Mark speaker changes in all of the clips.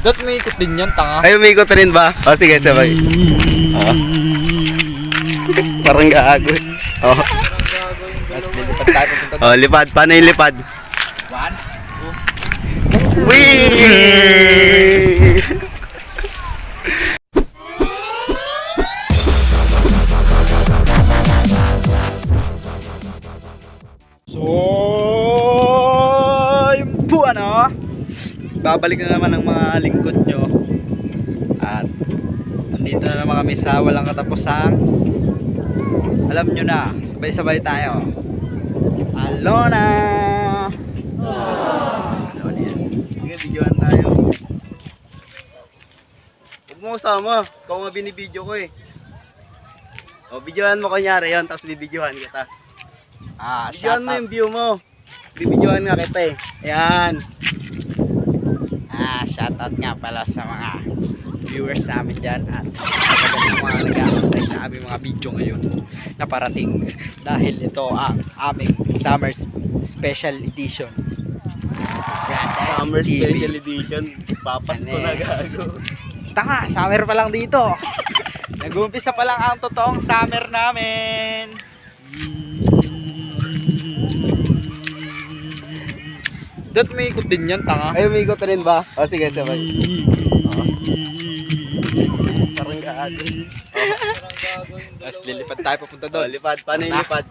Speaker 1: Dat may ikot din yan, tanga.
Speaker 2: Ay, umikot rin ba? O, sige, sabay. Parang gago. Oh.
Speaker 1: Mas lilipad tayo papunta doon.
Speaker 2: Oh, lipad. Paano yung lipad?
Speaker 1: 1, 2.
Speaker 2: Whee!
Speaker 1: So, yung po ano, babalik na naman ang mga lingkod nyo. At nandito na naman kami sa walang katapusang. Alam nyo na, sabay-sabay tayo. Alona! Alona yan. Sige, videoan tayo.
Speaker 2: Huwag mo kasama. Ikaw nga binibidyo ko eh. O, videohan mo kunyari yun, tapos bibidyohan kita.
Speaker 1: Shout
Speaker 2: Videohan mo
Speaker 1: out.
Speaker 2: yung view mo. Bibidyohan nga kita eh. Ayan.
Speaker 1: Shoutout nga pala sa mga viewers namin dyan at sa mga nag-aantay sa aming mga video ngayon na parating dahil ito ang aming summer special edition. Grandes
Speaker 2: Summer
Speaker 1: TV.
Speaker 2: special edition. Papasko na gago.
Speaker 1: Tanga, summer pa lang dito. Nag-uumpisa pa lang ang totoong summer namin. Dat may ikot din yan, tanga.
Speaker 2: Ay, umikot rin ba? O, sige, sabay. Parang gago.
Speaker 1: Mas lilipad tayo papunta
Speaker 2: O,
Speaker 1: doon.
Speaker 2: lipad. Paano yung lipad?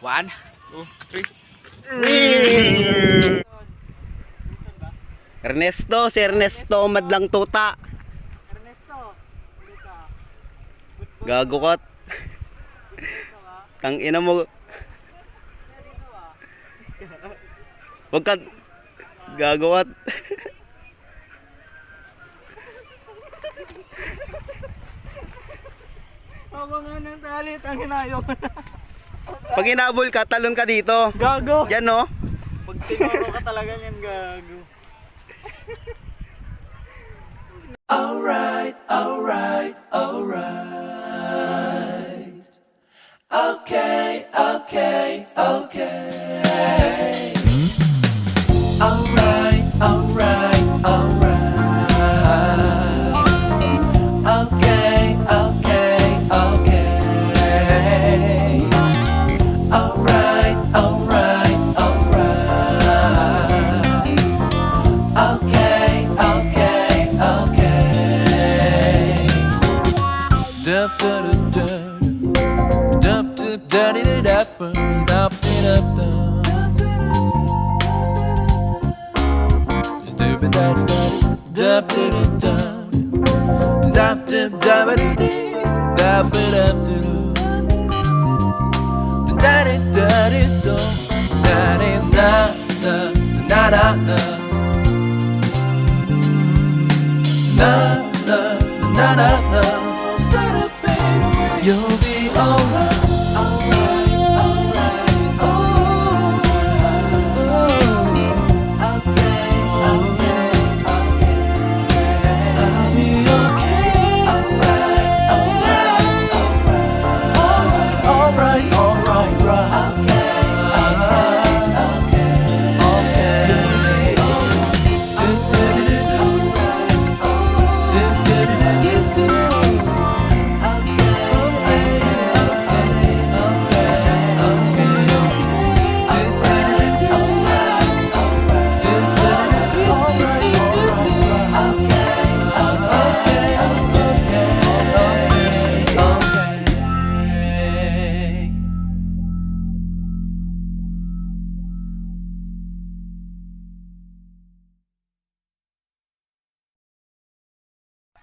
Speaker 1: 1, 2, 3.
Speaker 2: Ernesto, si Ernesto, madlang tuta. Gago kot. Tang ina mo. Wag ka. Gago kot.
Speaker 1: Ako nga ng talit ang hinayo.
Speaker 2: Pag inabol ka, talon ka dito.
Speaker 1: Gago.
Speaker 2: Yan no.
Speaker 1: Pag tinuro ka talaga niyan, gago.
Speaker 3: Alright. Okay. Alright. You'll be alright.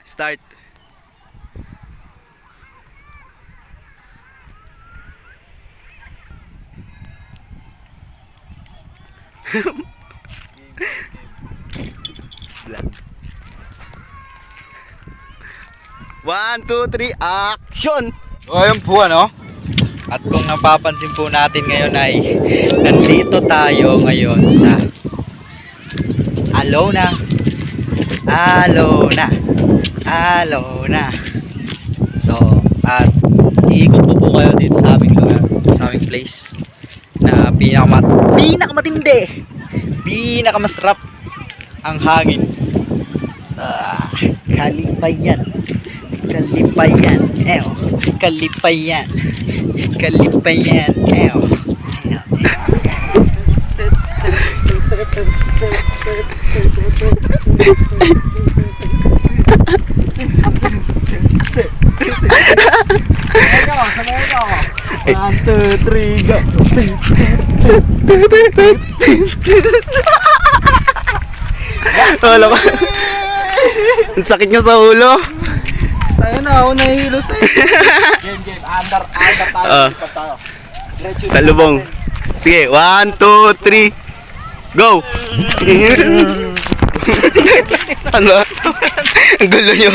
Speaker 2: Start. One, two, three, action!
Speaker 1: So ayun po ano. At kung napapansin po natin ngayon ay nandito tayo ngayon sa Alona. So at iikot po kayo dito sa aming lugar, sa aming place na pinakamatindi, pinakamasarap ang hangin. Kalipayan. Kalipayan. Ew. Kalipayan. Kalipayan. Ew. Sabay ka. 1, 2, 3, go.
Speaker 2: Wala ka. Ang sakit niya sa ulo.
Speaker 1: Tayo na, ako nahihilo sa'yo. Game. Under tayo. Lipat tayo.
Speaker 2: Sa lubong. Sige, 1, 2, 3, go! Ano? Ang gulo nyo.